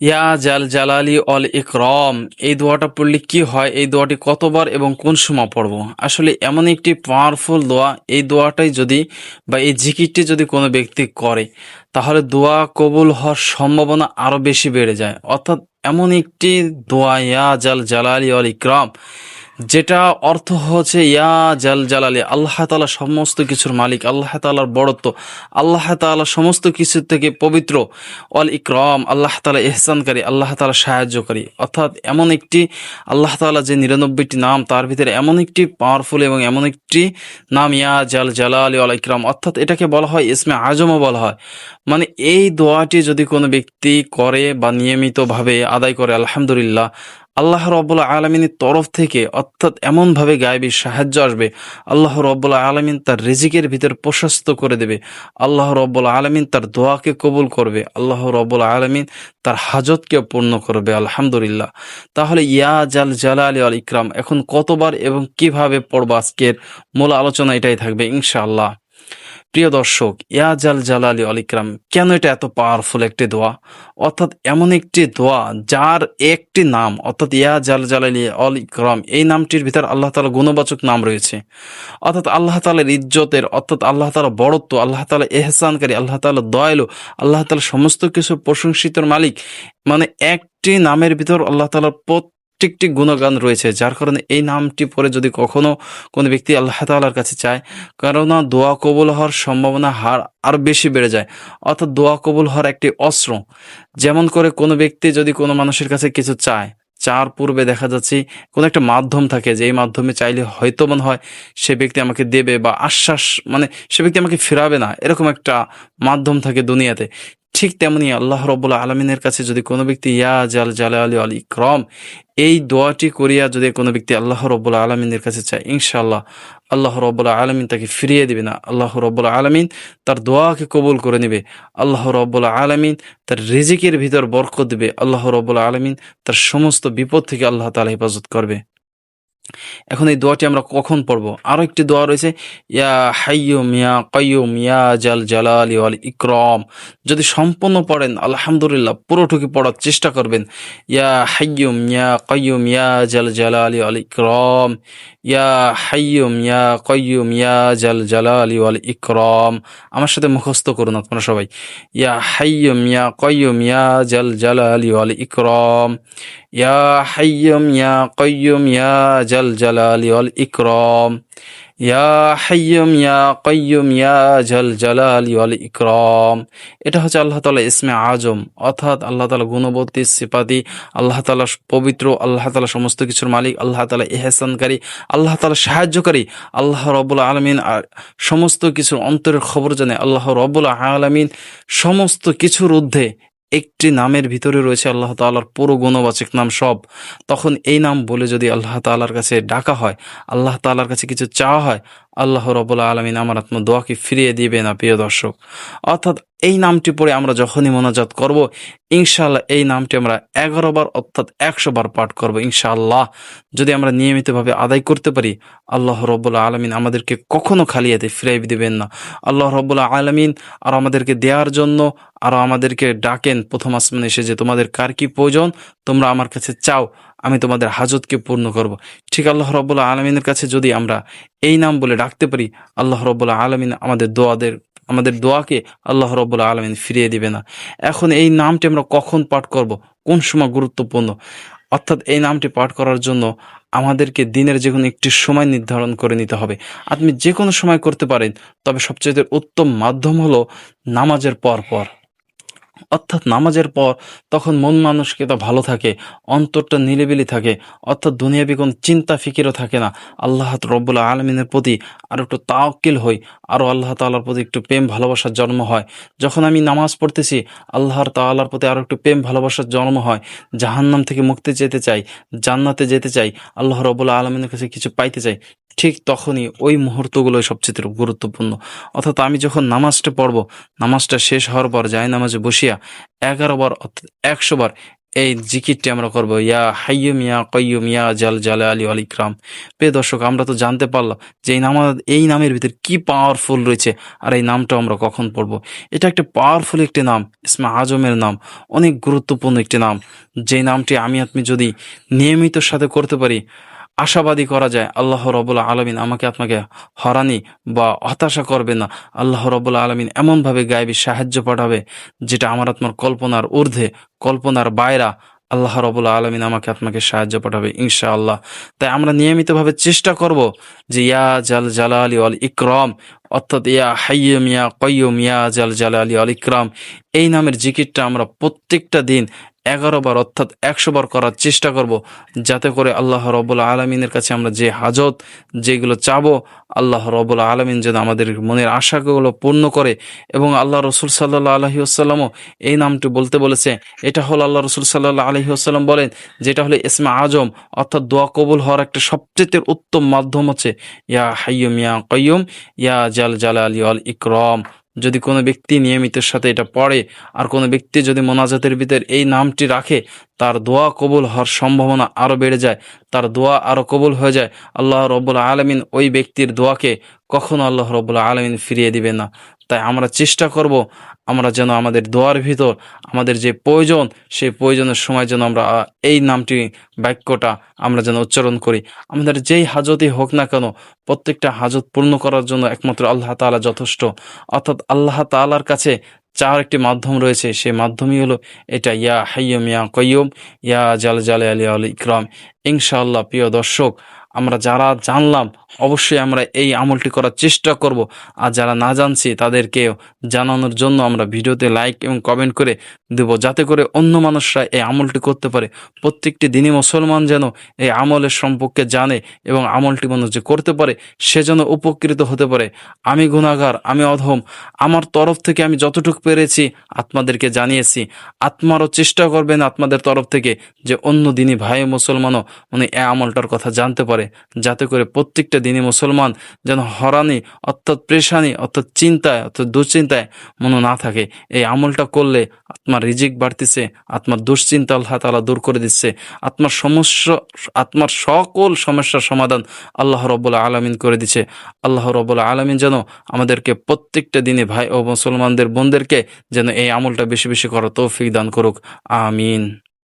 ইয়া জাল জালালি অল ইকরম, এই দোয়াটা পড়লে কি হয়, এই দোয়াটি কতবার এবং কোন সময় পড়ব? আসলে এমন একটি পাওয়ারফুল দোয়া, এই দোয়াটাই যদি বা এই জিকিরটি যদি কোনো ব্যক্তি করে তাহলে দোয়া কবুল হওয়ার সম্ভাবনা আরও বেশি বেড়ে যায়। অর্থাৎ এমন একটি দোয়া, ইয়া জাল জালালি অল ইকরাম, যেটা অর্থ হচ্ছে ইয়া জাল জালালি, আল্লাহ তাআলা সমস্ত কিছুর মালিক, আল্লাহ তাআলার বড়ত্ব, আল্লাহ তাআলা সমস্ত কিছু থেকে পবিত্র, অল ইকরাম আল্লাহ তাআলা ইহসানকারী, আল্লাহ তাআলা সাহায্যকারী। অর্থাৎ এমন একটি আল্লাহ তাআলা যে 99টি নাম, তার ভিতরে এমন একটি পাওয়ারফুল এবং এমন একটি নাম ইয়া জাল জালালি অল ইকরাম, অর্থাৎ এটাকে বলা হয় ইসমে আজমও বলা হয়। মানে এই দোয়াটি যদি কোনো ব্যক্তি করে বা নিয়মিতভাবে আদায় করে, আলহামদুলিল্লাহ, আল্লাহ রব্বুল আলমিনের তরফ থেকে অর্থাৎ এমনভাবে গায়েবী সাহায্য আসবে, আল্লাহ রব্বুল আলমিন তার রিজিকের ভিতর প্রশস্ত করে দেবে, আল্লাহ রব্বুল আলমিন তার দোয়াকে কবুল করবে, আল্লাহ রব্বুল আলমিন তার হাজতকে পূর্ণ করবে, আলহামদুলিল্লাহ। তাহলে ইয়া জাল জালালি আল ইকরাম এখন কতবার এবং কিভাবে পড়ব, আজকের মূল আলোচনা এটাই থাকবে ইনশাআল্লাহ। প্রিয় দর্শক, ইয়া জাল জালালি অল ইকরাম কেন এটা এত পাওয়ারফুল একটি দোয়া? অর্থাৎ এমন একটি দোয়া যার একটি নাম, অর্থাৎ ইয়া জাল জালালি অল ইকরাম, এই নামটির ভিতর আল্লাহ তাআলা গুণবাচক নাম রয়েছে। অর্থাৎ আল্লাহ তাআলার ইজ্জতের, অর্থাৎ আল্লাহ তাআলা বড়ত্ব, আল্লাহ তাআলা এহসানকারী, আল্লাহ তাআলা দয়ালু, আল্লাহ তাআলা সমস্ত কিছু প্রশংসিতর মালিক। মানে একটি নামের ভিতর আল্লাহ তাআলার প্রত্যেকটি গুণগান রয়েছে, যার কারণে এই নামটি পড়ে যদি কখনো কোনো ব্যক্তি আল্লাহ তাআলার কাছে চায়, কেননা দোয়া কবুল হওয়ার সম্ভাবনা হার আরও বেশি বেড়ে যায়। অর্থাৎ দোয়া কবুল হওয়ার একটি অস্ত্র। যেমন করে কোনো ব্যক্তি যদি কোনো মানুষের কাছে কিছু চায়, চার পূর্বে দেখা যাচ্ছে কোনো একটা মাধ্যম থাকে, যে এই মাধ্যমে চাইলে হয়তো মনে হয় সে ব্যক্তি আমাকে দেবে বা আশ্বাস, মানে সে ব্যক্তি আমাকে ফিরাবে না, এরকম একটা মাধ্যম থাকে দুনিয়াতে। ঠিক তেমনি আল্লাহ রব্বুল আলমিনের কাছে যদি কোনো ব্যক্তি ইয়া জাল জালালি আল ইকরাম এই দোয়াটি করিয়া যদি কোনো ব্যক্তি আল্লাহ রব্বুল আলমিনের কাছে চায়, ইনশাআল্লাহ আল্লাহ রব্বুল আলমিন তাকে ফিরিয়ে দিবে না, আল্লাহ রব্বুল আলমিন তার দোয়াকে কবুল করে নেবে, আল্লাহ রব্বুল আলমিন তার রিজিকের ভিতর বরকত দিবে, আল্লাহ রব্বুল আলমিন তার সমস্ত বিপদ থেকে আল্লাহ তাআলা হেফাজত করবে। এখন এই দোয়াটি আমরা কখন পড়ব? আরো একটি দোয়া রয়েছে, ইয়া হাইয়ুম ইয়া কাইয়ুম ইয়া জাল জালালি ওয়াল ইকরাম। যদি সম্পূর্ণ পড়েন আলহামদুলিল্লাহ, পুরোটুকু পড়ার চেষ্টা করবেন। ইয়া হাইয়ুম ইয়া কাইয়ুম ইয়া জাল জালালি ওয়াল ইকরাম, ইয়া হাইয়ুম ইয়া কাইয়ুম ইয়া জাল জালালি ওয়াল ইকরাম। আমার সাথে মুখস্থ করুন আপনারা সবাই। ইয়া হাইয়ুম ইয়া কাইয়ুম ইয়া জাল জালালি ওয়াল ইকরাম, ইয়া হাইয়ুম ইয়া কাইয়ুম ইয়া জাল জালালি ওয়াল ইকরাম, ইয়া হাইয়ুম ইয়া কাইয়ুম ইয়া জাল জালালি ওয়াল ইকরাম। এটা হচ্ছে আল্লাহ তাআলা ইসমে আজম, অর্থাৎ আল্লাহ তাআলা গুণবতী সিফাতি, আল্লাহ তাআলা পবিত্র, আল্লাহ তাআলা সমস্ত কিছুর মালিক, আল্লাহ তাআলা ইহসানকারী, আল্লাহ তাআলা সাহায্যকারী, আল্লাহ রব্বুল আলামিন সমস্ত কিছুর অন্তরের খবর জানে, আল্লাহ রব্বুল আলামিন সমস্ত কিছুর ঊর্ধ্বে একটি নামের ভিতরে রয়েছে আল্লাহ তাআলার পুরো গুণবাচক নাম সব। তখন এই নাম বলে যদি আল্লাহ তাআলার কাছে ডাকা হয়, আল্লাহ তাআলার কাছে কিছু চাওয়া হয়, আল্লাহ রাব্বুল আলামিন আমার আপনার দোয়াকে ফিরিয়ে দিবে না, প্রিয় দর্শক। অর্থাৎ এই নামটি পড়ে আমরা যখনই মোনাজাত করব, ইনশাআল্লাহ এই নামটি আমরা 11 বার অর্থাৎ 100 বার পাঠ করব ইনশাআল্লাহ। যদি আমরা নিয়মিতভাবে আদায় করতে পারি, আল্লাহ রাব্বুল আলামিন আমাদেরকে কখনো খালি হাতে ফিরাইয়ে দিবেন না। আল্লাহ রাব্বুল আলামিন আর আমাদেরকে দেওয়ার জন্য আরো আমাদেরকে ডাকেন প্রথম আসমানে এসে, যে তোমাদের কার কি প্রয়োজন তোমরা আমার কাছে চাও, আমি তোমাদের হাজতকে পূর্ণ করব। ঠিক আল্লাহ রাব্বুল আলামিনের কাছে যদি আমরা এই নাম বলে ডাকতে পারি, আল্লাহ রাব্বুল আলামিন আমাদের দোয়াকে আল্লাহ রাব্বুল আলামিন ফিরিয়ে দিবে না। এখন এই নামটি আমরা কখন পাঠ করব, কোন সময় গুরুত্বপূর্ণ? অর্থাৎ এই নামটি পাঠ করার জন্য আমাদেরকে দিনের যে কোনো একটি সময় নির্ধারণ করে নিতে হবে। আপনি যে কোনো সময় করতে পারেন, তবে সবচেয়ে উত্তম মাধ্যম হলো নামাজের পর। অর্থাৎ নামাজের পর তখন মন মানসিকতা ভালো থাকে, অন্তরটা নিরিবিলি থাকে, অর্থাৎ দুনিয়াবি কোনো চিন্তা ফিকিরও থাকে না। আল্লাহ রব্বুল আলমিনের প্রতি আরও একটু তাওয়াক্কুল হই, আরও আল্লাহ তাআলার প্রতি একটু প্রেম ভালোবাসার জন্ম হয়। যখন আমি নামাজ পড়তেছি, আল্লাহর তাআলার প্রতি আরও একটু প্রেম ভালোবাসার জন্ম হয়। জাহান্নাম থেকে মুক্তি যেতে চাই, জান্নাতে যেতে চাই, আল্লাহ রব্বুল আলমিনের কাছে কিছু পাইতে চাই, ঠিক তখনই ওই মুহূর্তগুলোই সবচেয়ে গুরুত্বপূর্ণ। অর্থাৎ আমি যখন নামাজটা পড়ব, নামাজটা শেষ হওয়ার পর যায় নামাজে বসিয়া 11 বার অর্থাৎ 100 বার এই জিকিরটি আমরা করব, ইয়া হাইয়ুম ইয়া কাইয়ুম ইয়া জাল জালালি ওয়াল ইকরাম। প্রিয় দর্শক, আমরা তো জানতে পারলাম যে এই নামের ভিতরে কি পাওয়ারফুল রয়েছে, আর এই নামটা আমরা কখন পড়ব। এটা একটা পাওয়ারফুল একটি নাম, ইসমে আজমের নাম, অনেক গুরুত্বপূর্ণ একটি নাম। যেই নামটি আমি আপনি যদি নিয়মিত সাথে করতে পারি, আশাবাদী করা যায় আল্লাহ রব্বুল আলামিন আমাকে আপনাকে হরানি বা হতাশা করবে না। আল্লাহ রব্বুল আলামিন এমনভাবে গায়েবী সাহায্য পাঠাবে যেটা আমার আপনার কল্পনার ঊর্ধ্বে, কল্পনার বাইরা। আল্লাহ রব্বুল আলামিন আমাকে আপনাকে সাহায্য পাঠাবে ইনশাআল্লাহ। তাই আমরা নিয়মিতভাবে চেষ্টা করব যে ইয়া জাল জালালি ওয়াল ইকরাম, অর্থাৎ ইয়া হাইয়ুম ইয়া কাইয়ুম ইয়া জাল জালালি ওয়াল ইকরাম, এই নামের জিকিরটা আমরা প্রত্যেকটা দিন 11 বার অর্থাৎ 100 বার করার চেষ্টা করব, যাতে করে আল্লাহ রব্বুল আলমিনের কাছে আমরা যে হাজত যেগুলো চাবো, আল্লাহ রব্বুল আলমিন যেন আমাদের মনের আশাগুলো পূর্ণ করে। এবং আল্লাহ রসুল সাল্লাহ আলহি আসাল্লামও এই নামটি বলতে বলেছে। এটা হলো আল্লাহ রসুল সাল্লাহ আলহি আসাল্লাম বলেন যেটা হলো ইসমে আজম, অর্থাৎ দোয়া কবুল হওয়ার একটা সবচেয়ে উত্তম মাধ্যম হচ্ছে ইয়া হাইয়ুম ইয়া কাইয়ুম ইয়া জাল জালালি ওয়াল ইকরাম। যদি কোনো ব্যক্তি নিয়মিতের সাথে এটা পড়ে, আর কোনো ব্যক্তি যদি মোনাজাতের ভিতর এই নামটি রাখে, তার দোয়া কবুল হওয়ার সম্ভাবনা আরও বেড়ে যায়, তার দোয়া আরও কবুল হয়ে যায়। আল্লাহ রব্বুল আলমিন ওই ব্যক্তির দোয়াকে কখনো আল্লাহ রব্বুল আলমিন ফিরিয়ে দিবে না। তাই আমরা চেষ্টা করব আমরা যেন আমাদের দোয়ার ভিতর আমাদের যে প্রয়োজন, সেই প্রয়োজনের সময় যেন আমরা এই নামটি, বাক্যটা আমরা যেন উচ্চারণ করি। আমাদের যেই হাজতই হোক না কেন, প্রত্যেকটা হাজত পূর্ণ করার জন্য একমাত্র আল্লাহ তাআলা যথেষ্ট। অর্থাৎ আল্লাহ তাআলার কাছে চার একটি মাধ্যম রয়েছে, সেই মাধ্যমই হলো এটা, ইয়া হাইয়ুম ইয়া কাইয়ুম ইয়া জাল জালালি ওয়াল ইকরাম। ইনশাআল্লাহ প্রিয় দর্শক, আমরা যারা জানলাম অবশ্যই আমরা এই আমলটি করার চেষ্টা করব, আর যারা না জানছি তাদেরকেও জানানোর জন্য আমরা ভিডিওতে লাইক এবং কমেন্ট করে দেব, যাতে করে অন্য মানুষরা এই আমলটি করতে পারে। প্রত্যেকটি দিনই মুসলমান যেন এই আমলের সম্পর্কে জানে এবং আমলটি মানুষ যে করতে পারে সে যেন উপকৃত হতে পারে। আমি গুনাহগার, আমি অধম, আমার তরফ থেকে আমি যতটুকু পেরেছি আপনাদেরকে জানিয়েছি। আপনারও চেষ্টা করবেন আপনাদের তরফ থেকে যে অন্য দিনই ভাই মুসলমানও মানে এই আমলটার কথা জানতে পারে, যাতে করে প্রত্যেকটা দিনই মুসলমান যেন হরানি অর্থাৎ পেরেশানি অর্থাৎ চিন্তায় অর্থাৎ দুশ্চিন্তায় মনে না থাকে। এই আমলটা করলে আপনার রিজিক বাড়তেছে, আপনার দুশ্চিন্তা আল্লাহ তাআলা দূর করে দিচ্ছে, আপনার সমস্যা, আপনার সকল সমস্যার সমাধান আল্লাহ রব্বুল আলামিন করে দিচ্ছে। আল্লাহ রব্বুল আলামিন যেন আমাদেরকে প্রত্যেকটা দিনে ভাই ও মুসলমানদের বোনদেরকে যেন এই আমলটা বেশি বেশি করার তৌফিক দান করুক। আমিন।